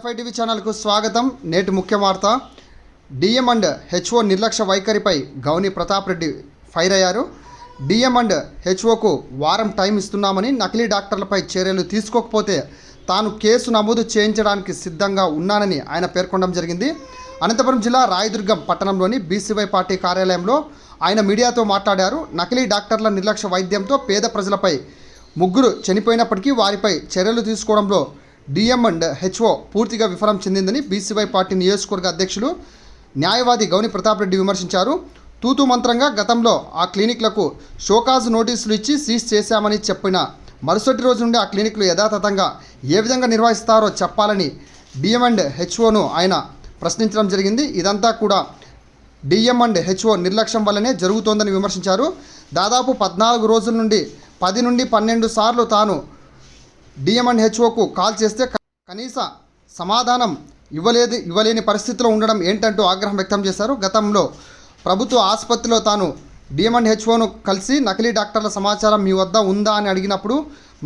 NFI TV ఛానల్కు స్వాగతం. నేటి ముఖ్య వార్త, డిఎం అండ్ హెచ్ఓ నిర్లక్ష్య వైఖరిపై గౌని ప్రతాప్ రెడ్డి ఫైర్ అయ్యారు. డిఎం అండ్ హెచ్ఓకు వారం టైం ఇస్తున్నామని, నకిలీ డాక్టర్లపై చర్యలు తీసుకోకపోతే తాను కేసు నమోదు చేయించడానికి సిద్ధంగా ఉన్నానని ఆయన పేర్కొనడం జరిగింది. అనంతపురం జిల్లా రాయదుర్గం పట్టణంలోని బీసీవై పార్టీ కార్యాలయంలో ఆయన మీడియాతో మాట్లాడారు. నకిలీ డాక్టర్ల నిర్లక్ష్య వైద్యంతో పేద ప్రజలపై ముగ్గురు చనిపోయినప్పటికీ వారిపై చర్యలు తీసుకోవడంలో డిఎం అండ్ హెచ్ఓ పూర్తిగా విఫలం చెందిందని బీసీవై పార్టీ నియోజకవర్గ అధ్యక్షులు న్యాయవాది గౌని ప్రతాప్ రెడ్డి విమర్శించారు. తూతూ మంత్రంగా గతంలో ఆ క్లినిక్లకు షోకాజ్ నోటీసులు ఇచ్చి సీజ్ చేశామని చెప్పిన మరుసటి రోజు నుండి ఆ క్లినిక్లు యథాతథంగా ఏ విధంగా నిర్వహిస్తారో చెప్పాలని డిఎం అండ్ హెచ్ఓను ఆయన ప్రశ్నించడం జరిగింది. ఇదంతా కూడా డిఎం అండ్ హెచ్ఓ నిర్లక్ష్యం వల్లనే జరుగుతోందని విమర్శించారు. దాదాపు 14 రోజుల నుండి 10 నుండి 12 సార్లు తాను డిఎం అండ్ హెచ్ఓకు కాల్ చేస్తే కనీస సమాధానం ఇవ్వలేని పరిస్థితిలో ఉండడం ఏంటంటూ ఆగ్రహం వ్యక్తం చేశారు. గతంలో ప్రభుత్వ ఆసుపత్రిలో తాను డిఎం అండ్ హెచ్ఓను కలిసి నకిలీ డాక్టర్ల సమాచారం మీ వద్ద ఉందా అని అడిగినప్పుడు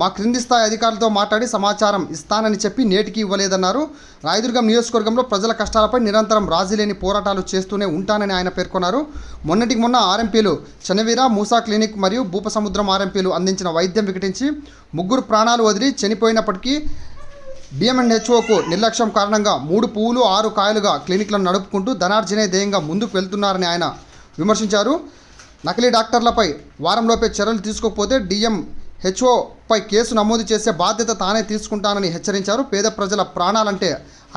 మా క్రింది స్థాయి అధికారులతో మాట్లాడి సమాచారం ఇస్తానని చెప్పి నేటికి ఇవ్వలేదన్నారు. రాయదుర్గం నియోజకవర్గంలో ప్రజల కష్టాలపై నిరంతరం రాజీలేని పోరాటాలు చేస్తూనే ఉంటానని ఆయన పేర్కొన్నారు. మొన్నటికి మొన్న ఆర్ఎంపీలు చనవీర, మూసా క్లినిక్ మరియు భూపసముద్రం ఆర్ఎంపీలు అందించిన వైద్యం వికటించి ముగ్గురు ప్రాణాలు వదిలి చనిపోయినప్పటికీ డిఎం అండ్ హెచ్ఓకు నిర్లక్ష్యం కారణంగా 3 పువ్వులు 6 కాయలుగా క్లినిక్లను నడుపుకుంటూ ధనార్జనే ధ్యేయంగా ముందుకు వెళ్తున్నారని ఆయన విమర్శించారు. నకిలీ డాక్టర్లపై వారంలోపే చర్యలు తీసుకోకపోతే డిఎం హెచ్ఓపై కేసు నమోదు చేసే బాధ్యత తానే తీసుకుంటానని హెచ్చరించారు. పేద ప్రజల ప్రాణాలంటే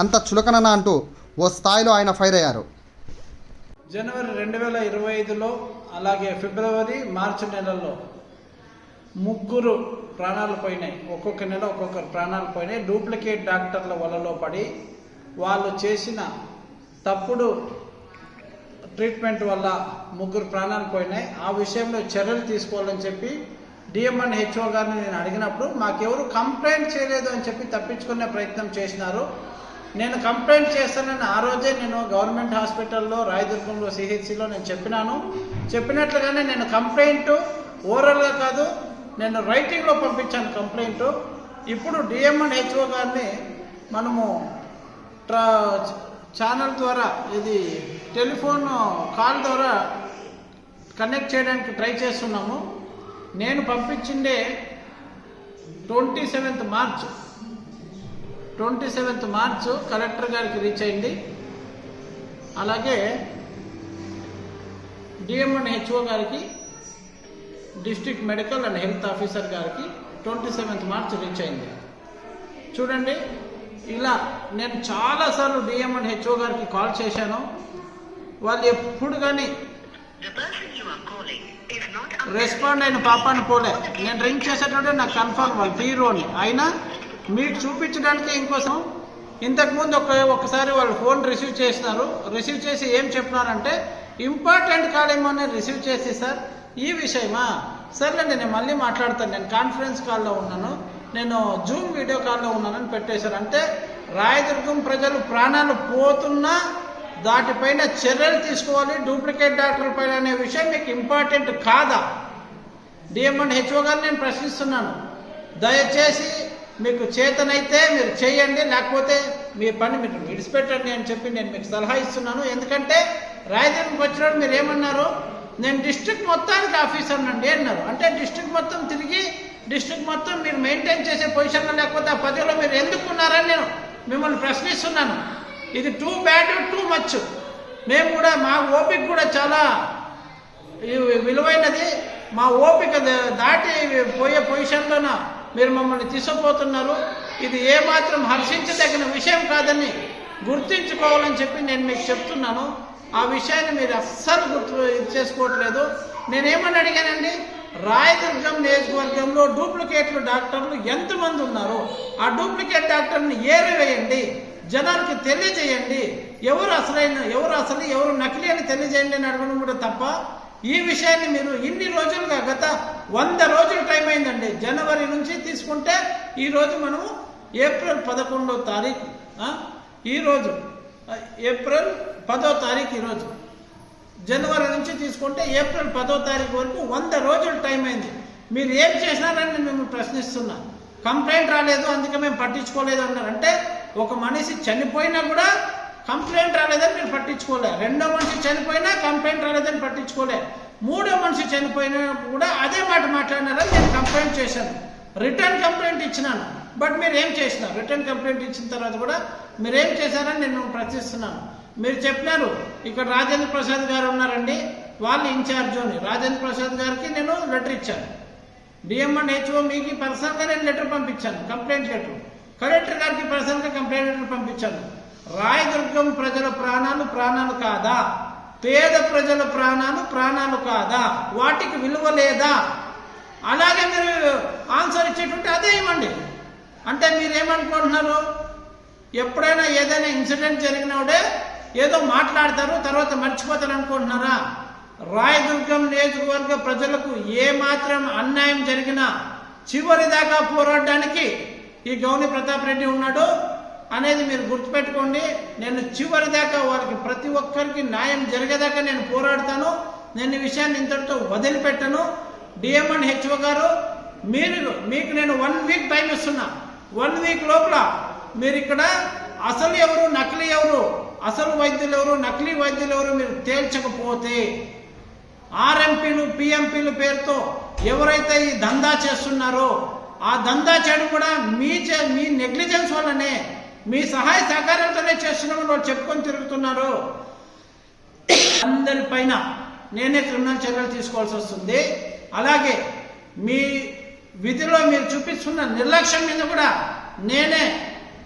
అంత చులకననా అంటూ ఓ స్థాయిలో ఆయన ఫైర్ అయ్యారు. జనవరి 2025లో అలాగే ఫిబ్రవరి, మార్చి నెలల్లో ముగ్గురు ప్రాణాలు పోయినాయి. ఒక్కొక్క నెల ఒక్కొక్కరు ప్రాణాలు పోయినాయి. డూప్లికేట్ డాక్టర్ల వలలో పడి వాళ్ళు చేసిన తప్పుడు ట్రీట్మెంట్ వల్ల ముగ్గురు ప్రాణాలు పోయినాయి. ఆ విషయంలో చర్యలు తీసుకోవాలని చెప్పి డిఎం అండ్ హెచ్ఓ గారిని నేను అడిగినప్పుడు మాకెవరు కంప్లైంట్ చేయలేదు అని చెప్పి తప్పించుకునే ప్రయత్నం చేసినారు. నేను కంప్లైంట్ చేస్తానని ఆ రోజే నేను గవర్నమెంట్ హాస్పిటల్లో రాయదుర్గంలో సిహెచ్సిలో నేను చెప్పినట్లుగానే నేను కంప్లైంట్ ఓరల్గా కాదు, నేను రైటింగ్లో పంపించాను కంప్లైంట్. ఇప్పుడు డిఎం అండ్ హెచ్ఓ గారిని మనము ఛానల్ ద్వారా, ఇది టెలిఫోన్ కాల్ ద్వారా కనెక్ట్ చేయడానికి ట్రై చేస్తున్నాము. నేను పంపించిందే 27th మార్చ్ కలెక్టర్ గారికి రీచ్ అయింది. అలాగే డిఎం అండ్ హెచ్ఓ గారికి, district medical and health officer గారికి 27th మార్చ్ రీచ్ అయింది. చూడండి, ఇలా నేను చాలాసార్లు డిఎం అండ్ హెచ్ఓ గారికి కాల్ చేశాను. వాళ్ళు ఎప్పుడు కానీ రెస్పాండ్ అయిన పాపాన్ని పోలే. నేను రింగ్ చేసేటప్పుడు నాకు కన్ఫర్మ్ వాళ్ళు తీరు అని. అయినా మీకు చూపించడానికి ఇంకోసం ఇంతకుముందు ఒకసారి వాళ్ళు ఫోన్ రిసీవ్ చేసినారు. రిసీవ్ చేసి ఏం చెప్పినారంటే, ఇంపార్టెంట్ కాల్ ఏమో రిసీవ్ చేసి, సార్ ఈ విషయమా, సర్లే నేను మళ్ళీ మాట్లాడతాను, నేను కాన్ఫరెన్స్ కాల్లో ఉన్నాను, నేను జూమ్ వీడియో కాల్లో ఉన్నానని పెట్టేశారు. అంటే రాయదుర్గం ప్రజలు ప్రాణాలు పోతున్నా దాటిపైన చర్యలు తీసుకోవాలి, డూప్లికేట్ డాక్టర్ల పైన అనే విషయం మీకు ఇంపార్టెంట్ కాదా? డిఎం అండ్ హెచ్ఓ గారిని నేను ప్రశ్నిస్తున్నాను. దయచేసి మీకు చేతనైతే మీరు చేయండి, లేకపోతే మీ పని మీరు విడిచిపెట్టండి అని చెప్పి నేను మీకు సలహా ఇస్తున్నాను. ఎందుకంటే రాయదుర్గంకి వచ్చినప్పుడు మీరు ఏమన్నారు, నేను డిస్ట్రిక్ట్ మొత్తానికి ఆఫీసర్ నండి అన్నారు. అంటే డిస్ట్రిక్ట్ మొత్తం తిరిగి డిస్ట్రిక్ట్ మొత్తం మీరు మెయింటైన్ చేసే పొజిషన్లో లేకపోతే ఆ పదవిలో మీరు ఎందుకున్నారని నేను మిమ్మల్ని ప్రశ్నిస్తున్నాను. ఇది టూ బ్యాడ్, టూ మచ్. మేము కూడా, మా ఓపిక కూడా చాలా విలువైనది. మా ఓపిక దాటి పోయే పొజిషన్లోన మీరు మమ్మల్ని తీసుకుపోతున్నారు. ఇది ఏమాత్రం హర్షించదగిన విషయం కాదని గుర్తించుకోవాలని చెప్పి నేను మీకు చెప్తున్నాను. ఆ విషయాన్ని మీరు అస్సలు చేసుకోవట్లేదు. నేనేమని అడిగానండి, రాయదుర్గం నియోజకవర్గంలో డూప్లికేట్లు డాక్టర్లు ఎంతమంది ఉన్నారు, ఆ డూప్లికేట్ డాక్టర్ని ఏరివేయండి, జనానికి తెలియజేయండి, ఎవరు అసలు ఎవరు నకిలీ అని తెలియజేయండి అని అడగడం కూడా తప్ప, ఈ విషయాన్ని మీరు ఇన్ని రోజులుగా, గత 100 రోజులు టైం అయిందండి. జనవరి నుంచి తీసుకుంటే ఈరోజు మనము ఏప్రిల్ 11వ తారీఖు, ఈరోజు ఏప్రిల్ 10వ తారీఖు, ఈరోజు జనవరి నుంచి తీసుకుంటే ఏప్రిల్ 10వ తారీఖు వరకు 100 రోజులు టైం అయింది. మీరు ఏం చేసినారని నేను మిమ్మల్ని ప్రశ్నిస్తున్నా. కంప్లైంట్ రాలేదు అందుకే మేము పట్టించుకోలేదు అన్నారు. అంటే ఒక మనిషి చనిపోయినా కూడా కంప్లైంట్ రాలేదని మీరు పట్టించుకోలే, రెండో మనిషి చనిపోయినా కంప్లైంట్ రాలేదని పట్టించుకోలే, మూడో మనిషి చనిపోయినా కూడా అదే మాట మాట్లాడినారని నేను కంప్లైంట్ చేశాను, రిటర్న్ కంప్లైంట్ ఇచ్చినాను. బట్ మీరు ఏం చేసినారు? రిటర్న్ కంప్లైంట్ ఇచ్చిన తర్వాత కూడా మీరేం చేశారని నేను ప్రశ్నిస్తున్నాను. మీరు చెప్పినారు ఇక్కడ రాజేంద్ర ప్రసాద్ గారు ఉన్నారండి, వాళ్ళు ఇన్ఛార్జ్ అని. రాజేంద్ర ప్రసాద్ గారికి నేను లెటర్ ఇచ్చాను, డిఎం అండ్ హెచ్ఓ మీకు పర్సనల్గా నేను లెటర్ పంపించాను, కంప్లైంట్ లెటర్. కలెక్టర్ గారికి పర్సనల్గా కంప్లైంట్ లెటర్ పంపించాను. రాయదుర్గం ప్రజల ప్రాణాలు ప్రాణాలు కాదా? పేద ప్రజల ప్రాణాలు ప్రాణాలు కాదా? వాటికి విలువ లేదా? అలాగే మీరు ఆన్సర్ ఇచ్చేటువంటి అదే ఇవ్వండి. అంటే మీరేమనుకుంటున్నారు? ఎప్పుడైనా ఏదైనా ఇన్సిడెంట్ జరిగినప్పుడే ఏదో మాట్లాడతారు, తర్వాత మర్చిపోతారు అనుకుంటున్నారా? రాయదుర్గం నియోజకవర్గ ప్రజలకు ఏమాత్రం అన్యాయం జరిగినా చివరి దాకా పోరాడడానికి ఈ గౌని ప్రతాప్ రెడ్డి ఉన్నాడు అనేది మీరు గుర్తుపెట్టుకోండి. నేను చివరి దాకా వారికి ప్రతి ఒక్కరికి న్యాయం జరిగేదాకా నేను పోరాడతాను. నేను ఈ విషయాన్ని ఇంతటితో వదిలిపెట్టను. డిఎం అండ్ హెచ్ఓ గారు, మీకు నేను 1 వీక్ టైం ఇస్తున్నా. 1 వీక్ లోపల మీరు ఇక్కడ అసలు ఎవరు నకిలీ ఎవరు, అసలు వైద్యులు ఎవరు నకిలీ వైద్యులు ఎవరు మీరు తేల్చకపోతే ఆర్ఎంపీలు పిఎంపీలు పేరుతో ఎవరైతే ఈ దందా చేస్తున్నారో ఆ దందా చేయడం కూడా మీ నెగ్లిజెన్స్ వల్లనే, మీ సహాయ సహకారాలతోనే చేస్తున్నామని వాళ్ళు చెప్పుకొని తిరుగుతున్నారు. అందరిపైన నేనే క్రిమినల్ చర్యలు తీసుకోవాల్సి వస్తుంది. అలాగే మీ విధిలో మీరు చూపిస్తున్న నిర్లక్ష్యం మీద కూడా నేనే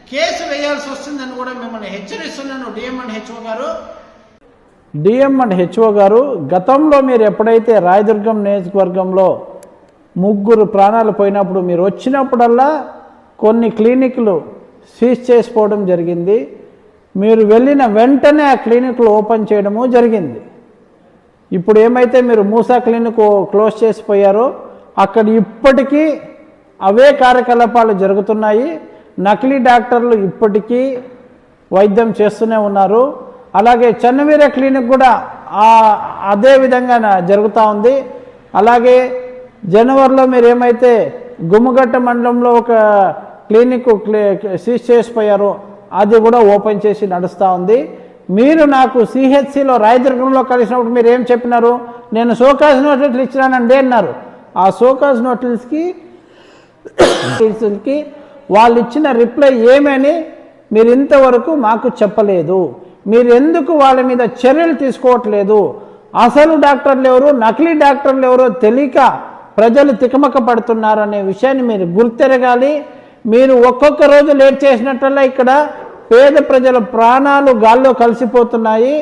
కేసు వేయాల్సి వస్తుందని కూడా మిమ్మల్ని హెచ్చరిస్తున్నాను డిఎం అండ్ హెచ్ఓ గారు. డిఎం అండ్ హెచ్ఓ గారు, గతంలో మీరు ఎప్పుడైతే రాయదుర్గం నియోజకవర్గంలో 3 ప్రాణాలు పోయినప్పుడు మీరు వచ్చినప్పుడల్లా కొన్ని క్లినిక్లు సీజ్ చేసిపోవడం జరిగింది. మీరు వెళ్ళిన వెంటనే ఆ క్లినిక్లు ఓపెన్ చేయడము జరిగింది. ఇప్పుడు ఏమైతే మీరు మూసా క్లినిక్ క్లోజ్ చేసిపోయారో అక్కడ ఇప్పటికీ అవే కార్యకలాపాలు జరుగుతున్నాయి. నకిలీ డాక్టర్లు ఇప్పటికీ వైద్యం చేస్తూనే ఉన్నారు. అలాగే చెన్నవీర క్లినిక్ కూడా అదే విధంగా జరుగుతూ ఉంది. అలాగే జనవరిలో మీరు ఏమైతే గుమ్మగట్ట మండలంలో ఒక క్లినిక్ సీజ్ చేసిపోయారో అది కూడా ఓపెన్ చేసి నడుస్తూ ఉంది. మీరు నాకు సిహెచ్సిలో రాయదుర్గంలో కలిసినప్పుడు మీరు ఏం చెప్పినారు? నేను షోకాజ్ నోటీసులు ఇచ్చినానండి అన్నారు. ఆ షోకాజ్ నోటీసులకి వాళ్ళు ఇచ్చిన రిప్లై ఏమని మీరు ఇంతవరకు మాకు చెప్పలేదు. మీరు ఎందుకు వాళ్ళ మీద చర్యలు తీసుకోవట్లేదు? అసలు డాక్టర్లు ఎవరు నకిలీ డాక్టర్లు ఎవరో తెలియక ప్రజలు తికమక పడుతున్నారనే విషయాన్ని మీరు గుర్తెరగాలి. మీరు ఒక్కొక్క రోజు లేట్ చేసినట్లల్లా ఇక్కడ పేద ప్రజల ప్రాణాలు గాల్లో కలిసిపోతున్నాయి.